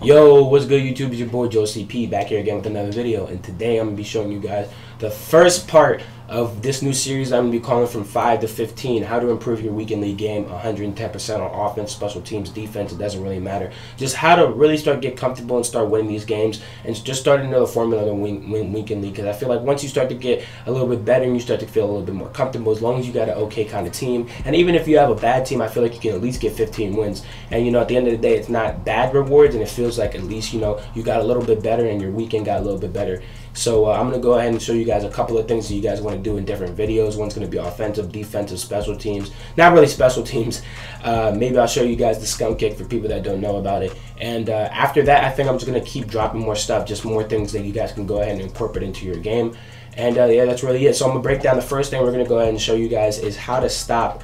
Yo, what's good YouTube? It's your boy Joe CP back here again with another video, and today I'm going to be showing you guys the first part of this new series I'm going to be calling From 5 to 15, how to improve your weekend league game 110% on offense, special teams, defense, it doesn't really matter. Just how to really start get comfortable and start winning these games and just start another formula to win weekend league, because I feel like once you start to get a little bit better and you start to feel a little bit more comfortable, as long as you got an okay kind of team, and even if you have a bad team, I feel like you can at least get 15 wins. And at the end of the day, it's not bad rewards, and it feels like at least you got a little bit better and your weekend got a little bit better. So I'm going to go ahead and show you guys a couple of things that you guys want to do in different videos. One's going to be offensive, defensive, special teams. Not really special teams. Maybe I'll show you guys the skunk kick for people that don't know about it. And after that, I think I'm just going to keep dropping more stuff, just more things that you guys can go ahead and incorporate into your game. And yeah, that's really it. So I'm going to break down the first thing we're going to go ahead and show you guys is how to stop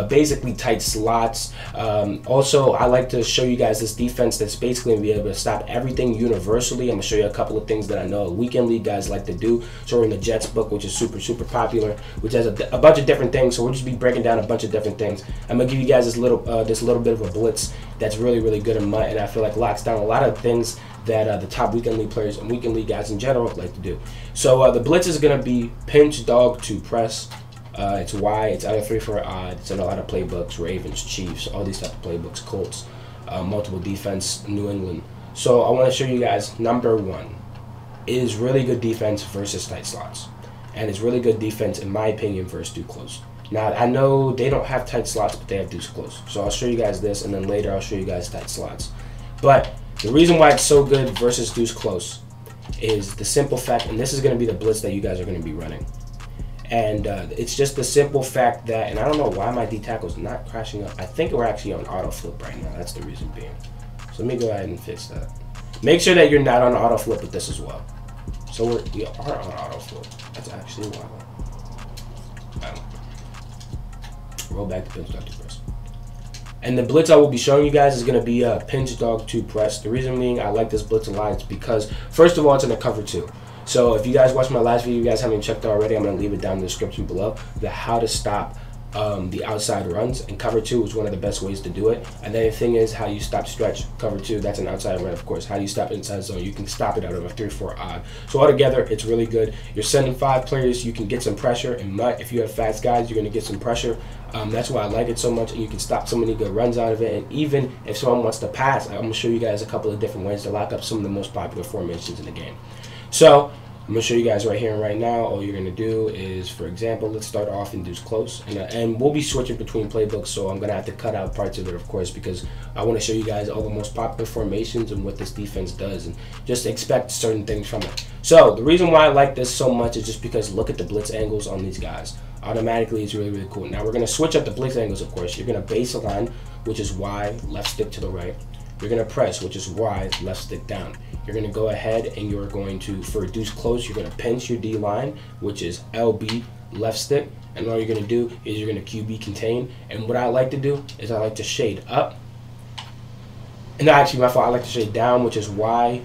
basically tight slots. Also, I like to show you guys this defense that's basically going to be able to stop everything universally. I'm going to show you a couple of things that I know weekend league guys like to do. So we're in the Jets book, which is super popular, which has a bunch of different ththings. So we'll just be breaking down a bunch of different things. I'm going to give you guys this little bit of a blitz that's really good in MUT, and I feel like locks down a lot of things that the top weekend league players and weekend league guys in general like to do. So the blitz is going to be pinch, dog to press. It's Y, it's out of 3 for odd. It's in a lot of playbooks, Ravens, Chiefs, all these type of playbooks, Colts, multiple defense, New England. So I want to show you guys, number one, is really good defense versus tight slots. And it's really good defense, in my opinion, versus deuce close. Now, I know they don't have tight slots, but they have deuce close. So I'll show you guys this, and then later I'll show you guys tight slots. But the reason why it's so good versus deuce close is the simple fact, and this is going to be the blitz that you guys are going to be running. And it's just the simple fact that, and I don't know why my D tackle is not crashing up. I think we're actually on auto flip right now. That's the reason being. So let me go ahead and fix that. Make sure that you're not on auto flip with this as well. So we are on auto flip. That's actually why. Roll back to pinch dog to press. And the blitz I will be showing you guys is going to be pinch dog to press. The reason being I like this blitz a lot is because, first of all, it's in a cover 2. So if you guys watched my last video, you guys haven't checked it already, I'm going to leave it down in the description below, the how to stop the outside runs. And cover 2 is one of the best ways to do it. And then the thing is how you stop stretch. Cover 2, that's an outside run, of course. How do you stop inside zone? You can stop it out of a 3-4 odd. So altogether, it's really good. You're sending 5 players, you can get some pressure. And MUT, if you have fast guys, you're going to get some pressure. That's why I like it so much, and you can stop so many good runs out of it. And even if someone wants to pass, I'm going to show you guys a couple of different ways to lock up some of the most popular formations in the game. So I'm going to show you guys right here and right now. All you're going to do is, for example, let's start off in deuce close. And we'll be switching between playbooks, so I'm going to have to cut out parts of it, of course, because I want to show you guys all the most popular formations and what this defense does, and just expect certain things from it. So the reason why I like this so much is just because look at the blitz angles on these guys. Automatically, it's really cool. Now we're going to switch up the blitz angles, of course. You're going to baseline, which is Y, left stick to the right. You're going to press, which is Y, left stick down. You're going to go ahead and you're going to, for deuce close, you're going to pinch your D line, which is LB, left stick. And all you're going to do is you're going to QB contain. And what I like to do is I like to shade up. And actually, my fault, I like to shade down, which is Y,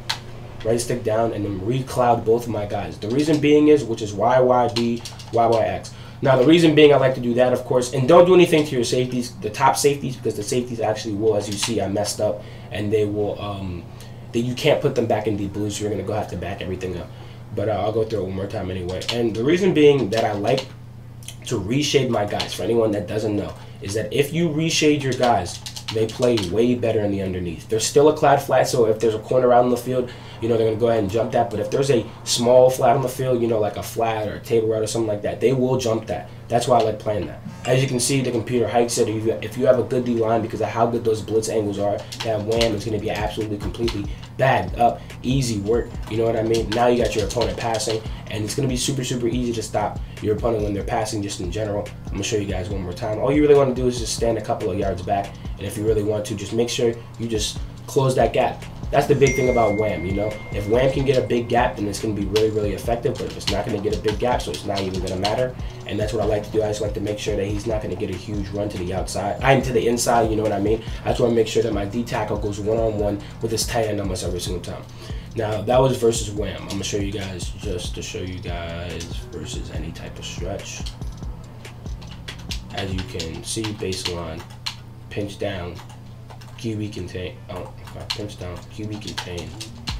right stick down, and then re-cloud both of my guys. The reason being is, which is YYB, YYX. Now, the reason being I like to do that, of course, and don't do anything to your safeties, the top safeties, because the safeties actually will, as you see, I messed up, and they will, you can't put them back in deep blue, so you're going to go have to back everything up. But I'll go through it one more time anyway. And the reason being that I like to reshade my guys, for anyone that doesn't know, is that if you reshade your guys, they play way better in the underneath. There's still a clad flat, so if there's a corner out in the field, they're going to go ahead and jump that. But if there's a small flat on the field, like a flat or a table route or something like that, they will jump that. That's why I like playing that. As you can see, the computer hikes it. If you have a good D-line, because of how good those blitz angles are, that wham is going to be absolutely completely bagged up. Easy work, you know what I mean? Now you got your opponent passing, and it's going to be super easy to stop your opponent when they're passing just in general. I'm going to show you guys one more time. All you really want to do is just stand a couple of yards back, and if you really want to, just make sure you just close that gap. That's the big thing about wham, If wham can get a big gap, then it's going to be really effective, but if it's not going to get a big gap, so it's not even going to matter. And that's what I like to do. I just like to make sure that he's not going to get a huge run to the outside, to the inside, you know what I mean? I just want to make sure that my D tackle goes one-on-one with his tight end almost every single time. Now, that was versus wham. I'm going to show you guys, just to show you guys, versus any type of stretch. As you can see, baseline, pinch down, QB contain. Oh, if I pinch down, QB contain.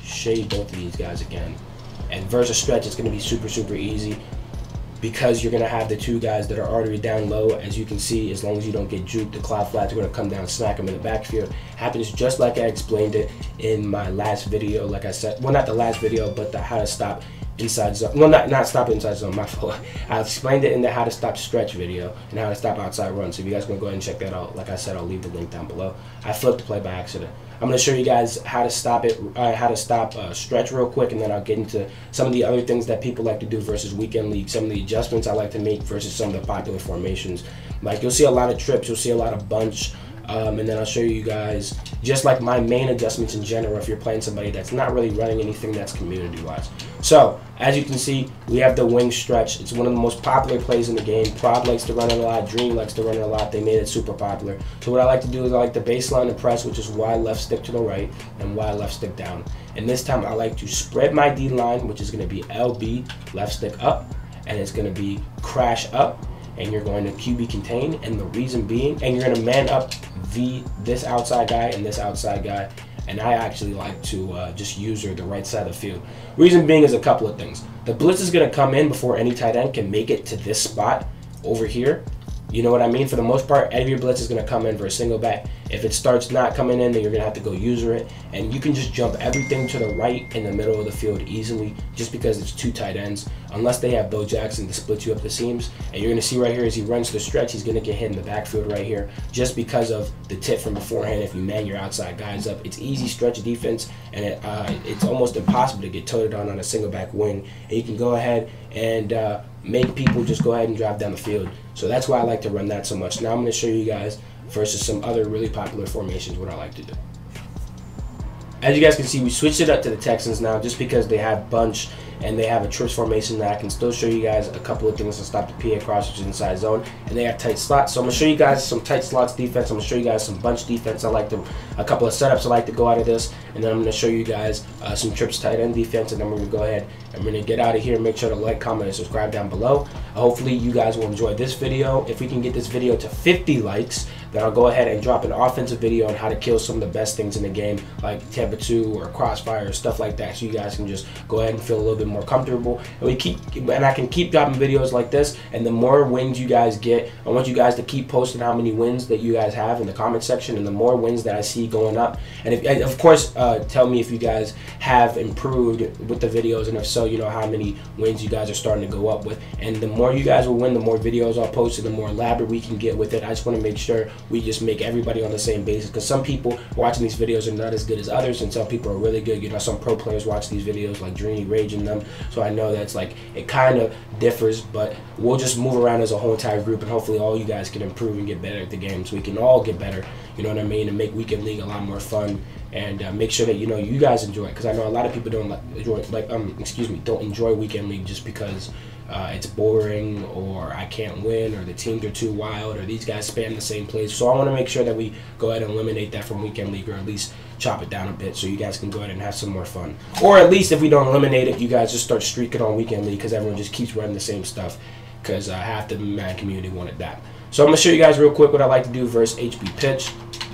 Shade both of these guys again. And versus stretch, it's going to be super, super easy because you're going to have the two guys that are already down low. As you can see, as long as you don't get juked, the cloud flats are going to come down, smack them in the backfield. Happens just like I explained it in my last video. Like I said, well, not the last video, but the how to stop inside zone. Well, not stop inside zone, my fault. I explained it in the how to stop stretch video and how to stop outside run. So if you guys want to go ahead and check that out, like I said, I'll leave the link down below. I flipped the play by accident. I'm going to show you guys how to stop it, how to stop stretch real quick, and then I'll get into some of the other things that people like to do versus weekend league, some of the adjustments I like to make versus some of the popular formations. Like you'll see a lot of trips, you'll see a lot of bunch, and then I'll show you guys just like my main adjustments in general if you're playing somebody that's not really running anything that's community-wise. So, as you can see, we have the wing stretch. It's one of the most popular plays in the game. Prod likes to run it a lot. Dream likes to run it a lot. They made it super popular. So what I like to do is I like to baseline and press, which is Y left stick to the right and Y left stick down. And this time I like to spread my D line, which is going to be LB left stick up, and it's going to be crash up, and you're going to QB contain. And the reason being, and you're going to man up this outside guy and this outside guy. And I actually like to just use the right side of the field. Reason being is a couple of things. The blitz is going to come in before any tight end can make it to this spot over here. You know what I mean? For the most part, every blitz is going to come in for a single back. If it starts not coming in, then you're going to have to go user it. And you can just jump everything to the right in the middle of the field easily just because it's two tight ends. Unless they have Bo Jackson to split you up the seams. And you're going to see right here as he runs the stretch, he's going to get hit in the backfield right here just because of the tip from beforehand. If you man your outside guys up, it's easy stretch defense, and it's almost impossible to get toted on a single back wing. And you can go ahead and make people just go ahead and drive down the field. So that's why I like to run that so much. Now I'm going to show you guys versus some other really popular formations what I like to do. As you guys can see, we switched it up to the Texans now just because they have bunch and they have a trips formation that I can still show you guys a couple of things to stop the PA cross, which is inside zone, and they have tight slots. So I'm going to show you guys some tight slots defense. I'm going to show you guys some bunch defense. I like to, a couple of setups I like to go out of this, and then I'm going to show you guys some trips tight end defense, and then we're going to go ahead and we're going to get out of here. Make sure to like, comment, and subscribe down below. Hopefully you guys will enjoy this video. If we can get this video to 50 likes, then I'll go ahead and drop an offensive video on how to kill some of the best things in the game, like Tampa 2 or Crossfire or stuff like that, so you guys can just go ahead and feel a little bit more comfortable. And I can keep dropping videos like this, and the more wins you guys get, I want you guys to keep posting how many wins that you guys have in the comment section, and the more wins that I see going up. And if, of course, tell me if you guys have improved with the videos, and if so, you know how many wins you guys are starting to go up with. And the more you guys will win, the more videos I'll post, and the more elaborate we can get with it. I just want to make sure we just make everybody on the same basis, because some people watching these videos are not as good as others, and some people are really good. You know, some pro players watch these videos like Dreamy Rage in them, so I know that's like it kind of differs, but we'll just move around as a whole entire group, and hopefully all you guys can improve and get better at the game, so we can all get better, you know what I mean, and make weekend league a lot more fun, and make sure that you know you guys enjoy it, because I know a lot of people don't don't enjoy weekend league just because it's boring, or I can't win, or the teams are too wild, or these guys spam the same plays. So I want to make sure that we go ahead and eliminate that from weekend league, or at least chop it down a bit so you guys can go ahead and have some more fun. Or at least if we don't eliminate it, you guys just start streaking on weekend league, because everyone just keeps running the same stuff, because half the Madden community wanted that. So I'm going to show you guys real quick what I like to do versus HB pitch,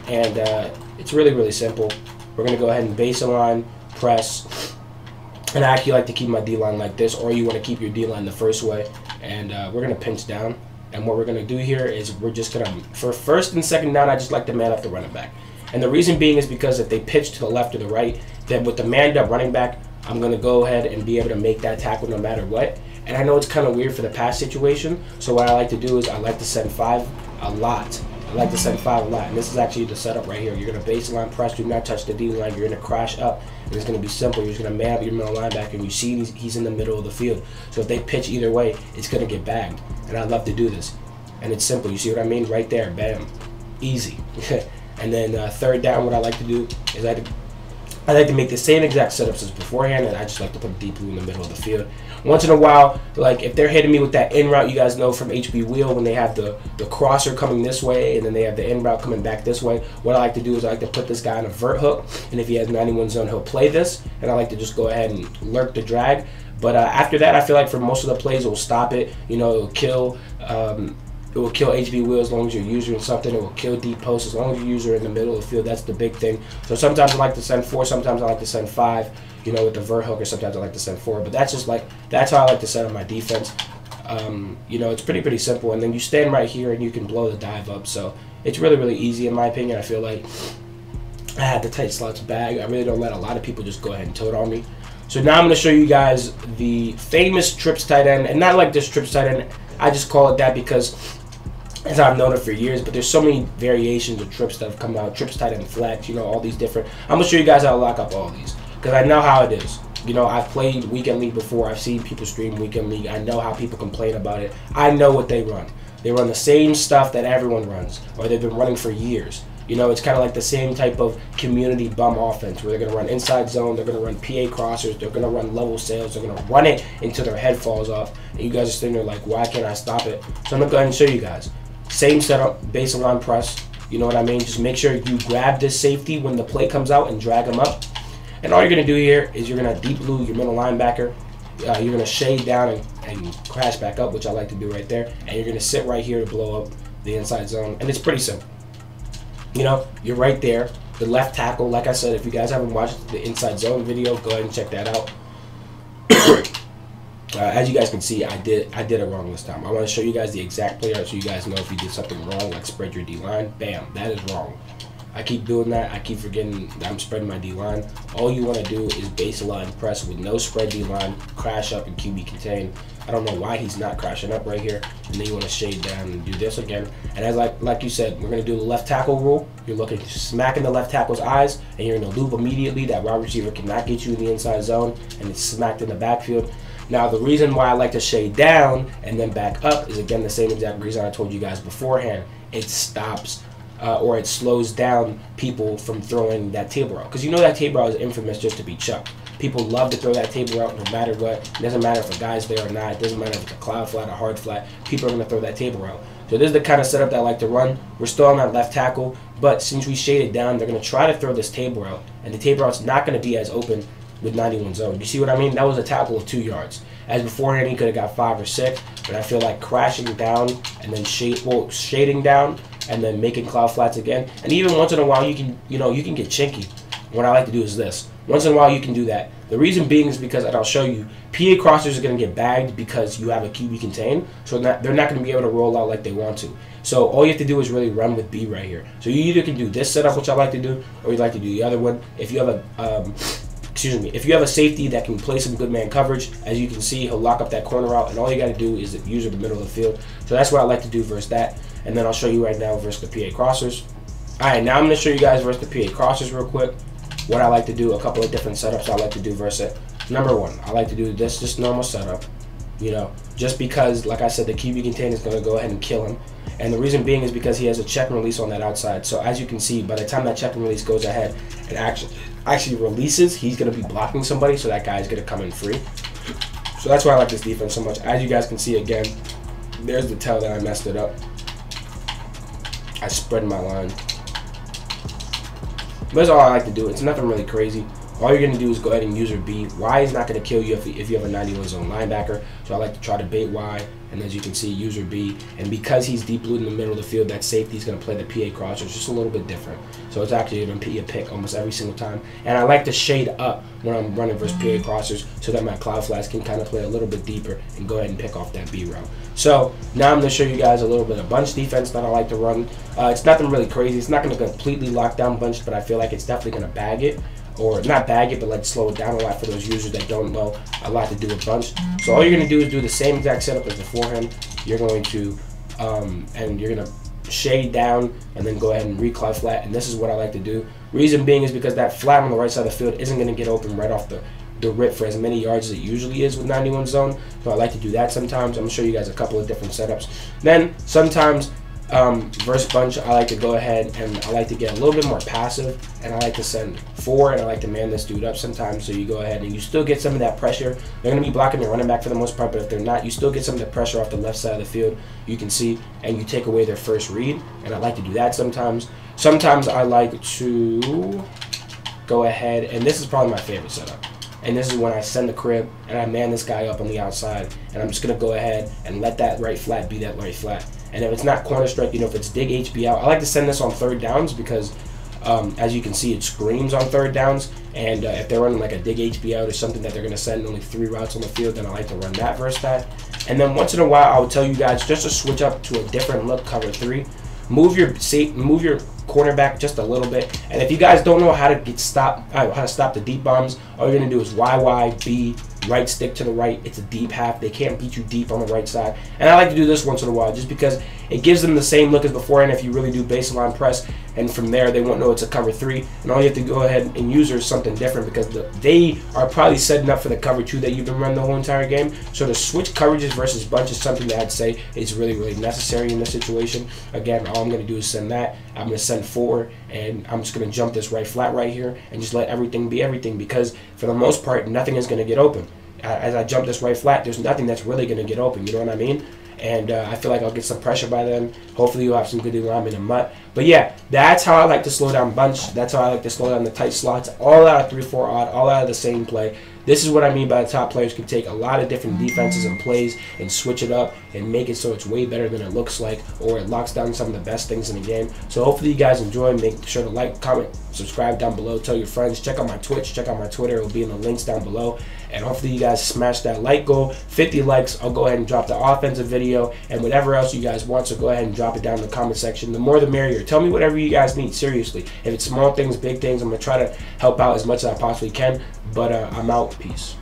and it's really, really simple. We're going to go ahead and baseline, press, and I actually like to keep my D-line like this, or you want to keep your D-line the first way. And we're going to pinch down. And what we're going to do here is we're just going to, for first and second down, I just like to man up the running back. And the reason being is because if they pitch to the left or the right, then with the manned up running back, I'm going to go ahead and be able to make that tackle no matter what. And I know it's kind of weird for the pass situation, so what I like to do is I like to send 5 a lot. I like to send 5 a lot, and this is actually the setup right here. You're going to baseline press, do not touch the D-line. You're going to crash up, and it's going to be simple. You're just going to man up your middle linebacker, and you see he's in the middle of the field. So if they pitch either way, it's going to get bagged, and I love to do this. And it's simple. You see what I mean? Right there, bam, easy. And then third down, what I like to do is I like to make the same exact setups as beforehand, and I just like to put deep blue in the middle of the field. Once in a while, like if they're hitting me with that in route, you guys know from HB Wheel when they have the crosser coming this way and then they have the in route coming back this way, what I like to do is I like to put this guy on a vert hook, and if he has 91 zone, he'll play this, and I like to just go ahead and lurk the drag. But after that, I feel like for most of the plays, it will stop it. You know, it'll kill It will kill HB wheel as long as you're using something. It will kill deep posts as long as you use her in the middle of the field. That's the big thing. So sometimes I like to send 4, sometimes I like to send 5, you know, with the vert hook, or sometimes I like to send 4. But that's just like, that's how I like to set up my defense. You know, it's pretty simple. And then you stand right here and you can blow the dive up. So it's really easy in my opinion. I feel like I had the tight slots bag. I really don't let a lot of people just go ahead and tote on me. So now I'm going to show you guys the famous trips tight end, and not like this trips tight end. I just call it that because as I've known it for years, but there's so many variations of trips that have come out. Trips tight end flex, you know, all these different. I'm going to show you guys how to lock up all these because I know how it is. You know, I've played Weekend League before. I've seen people stream Weekend League. I know how people complain about it. I know what they run. They run the same stuff that everyone runs, or they've been running for years. You know, it's kind of like the same type of community bum offense where they're going to run inside zone, they're going to run PA crossers, they're going to run level sails, they're going to run it until their head falls off. And you guys are sitting there like, why can't I stop it? So I'm going to go ahead and show you guys. Same setup, base line press. You know what I mean? Just make sure you grab this safety when the play comes out and drag them up. And all you're going to do here is you're going to deep blue your middle linebacker. You're going to shade down and crash back up, which I like to do right there. And you're going to sit right here to blow up the inside zone. And it's pretty simple. You know, you're right there. The left tackle, like I said, if you guys haven't watched the inside zone video, go ahead and check that out. As you guys can see, I did it wrong this time. I want to show you guys the exact player so you guys know if you did something wrong, like spread your D-line. Bam, that is wrong. I keep doing that. I keep forgetting that I'm spreading my D-line. All you want to do is baseline press with no spread D-line, crash up, and QB contain. I don't know why he's not crashing up right here. And then you want to shade down and do this again. And as like you said, we're going to do the left tackle rule. You're looking smack in the left tackle's eyes, and you're going to loop immediately. That wide receiver cannot get you in the inside zone, and it's smacked in the backfield. Now, the reason why I like to shade down and then back up is, again, the same exact reason I told you guys beforehand. It stops or it slows down people from throwing that table route. Because you know that table route is infamous just to be chucked. People love to throw that table route no matter what. It doesn't matter if a guy's there or not. It doesn't matter if it's a cloud flat or hard flat. People are going to throw that table route. So this is the kind of setup that I like to run. We're still on that left tackle, but since we shaded down, they're going to try to throw this table route, and the table route's not going to be as open with 91 zone. You see what I mean? That was a tackle of 2 yards. As beforehand, he could have got 5 or 6, but I feel like crashing down and then shading down and then making cloud flats again. And even once in a while, you can get chinky. What I like to do is this. Once in a while, you can do that. The reason being is because, and I'll show you, PA crossers are going to get bagged because you have a QB contain, so they're not going to be able to roll out like they want to. So all you have to do is really run with B right here. So you either can do this setup, which I like to do, or you like to do the other one. If you have a if you have a safety that can play some good man coverage, as you can see, he'll lock up that corner out, and all you got to do is use the middle of the field. So that's what I like to do versus that. And then I'll show you right now versus the PA crossers. All right, now I'm going to show you guys versus the PA crossers real quick. What I like to do, a couple of different setups I like to do versus it. Number one, I like to do this just normal setup, you know, just because, like I said, the QB contain is going to go ahead and kill him. And the reason being is because he has a check and release on that outside. So as you can see, by the time that check and release goes ahead and actually releases, he's going to be blocking somebody, so that guy's going to come in free. So that's why I like this defense so much. As you guys can see again, there's the tell that I messed it up. I spread my line. But that's all I like to do. It's nothing really crazy. All you're going to do is go ahead and use your B. Y is not going to kill you if you have a 91 zone linebacker. So I like to try to bait Y. And as you can see, user B. And because he's deep blue in the middle of the field, that safety is going to play the PA crosser. It's just a little bit different. So it's actually going to be a pick almost every single time. And I like to shade up when I'm running versus PA crossers so that my cloud flats can kind of play a little bit deeper and go ahead and pick off that B route. So now I'm going to show you guys a little bit of bunch defense that I like to run. It's nothing really crazy. It's not going to completely lock down bunch, but I feel like it's definitely going to bag it. Or not bag it, but let's slow it down a lot for those users that don't know a lot to do with bunch. So all you're going to do is do the same exact setup as beforehand. You're going to, and you're going to shade down and then go ahead and recloud flat. And this is what I like to do. Reason being is because that flat on the right side of the field isn't going to get open right off the rip for as many yards as it usually is with 91 zone. So I like to do that sometimes. I'm going to show you guys a couple of different setups. Then sometimes versus bunch, I like to go ahead and I like to get a little bit more passive, and I like to send 4, and I like to man this dude up sometimes. So you go ahead and you still get some of that pressure. They're going to be blocking the running back for the most part, but if they're not, you still get some of the pressure off the left side of the field, you can see, and you take away their first read, and I like to do that sometimes. Sometimes I like to go ahead, and this is probably my favorite setup. And this is when I send the crib and I man this guy up on the outside, and I'm just going to go ahead and let that right flat be that right flat. And if it's not corner strike, if it's dig HB out, I like to send this on third downs because as you can see, it screams on third downs. And if they're running like a dig HB out or something that they're going to send only 3 routes on the field, then I like to run that versus that. And then once in a while, I would tell you guys just to switch up to a different look, cover 3. Move your cornerback just a little bit. And if you guys don't know how to stop the deep bombs, all you're going to do is YYB, right stick to the right. It's a deep half. They can't beat you deep on the right side. And I like to do this once in a while just because it gives them the same look as before. And if you really do baseline press, and from there they won't know it's a cover 3. And all you have to go ahead and use is something different because they are probably setting up for the cover 2 that you've been running the whole entire game. So to switch coverages versus bunch is something that I'd say is really, really necessary in this situation. Again, all I'm going to do is send that. I'm going to send 4, and I'm just going to jump this right flat right here and just let everything be everything, because for the most part, nothing is going to get open. As I jump this right flat, there's nothing that's really going to get open, you know what I mean? And I feel like I'll get some pressure by then. Hopefully you'll have some good alignment and mutt. But yeah, that's how I like to slow down bunch. That's how I like to slow down the tight slots. All out of 3-4 odd, all out of the same play. This is what I mean by the top players can take a lot of different defenses and plays and switch it up and make it so it's way better than it looks like, or it locks down some of the best things in the game. So hopefully you guys enjoy. Make sure to like, comment, subscribe down below. Tell your friends. Check out my Twitch. Check out my Twitter. It will be in the links down below. And hopefully you guys smash that like goal. 50 likes. I'll go ahead and drop the offensive video and whatever else you guys want. So go ahead and drop it down in the comment section. The more the merrier. Tell me whatever you guys need. Seriously. If it's small things, big things, I'm going to try to help out as much as I possibly can. But I'm out. Peace.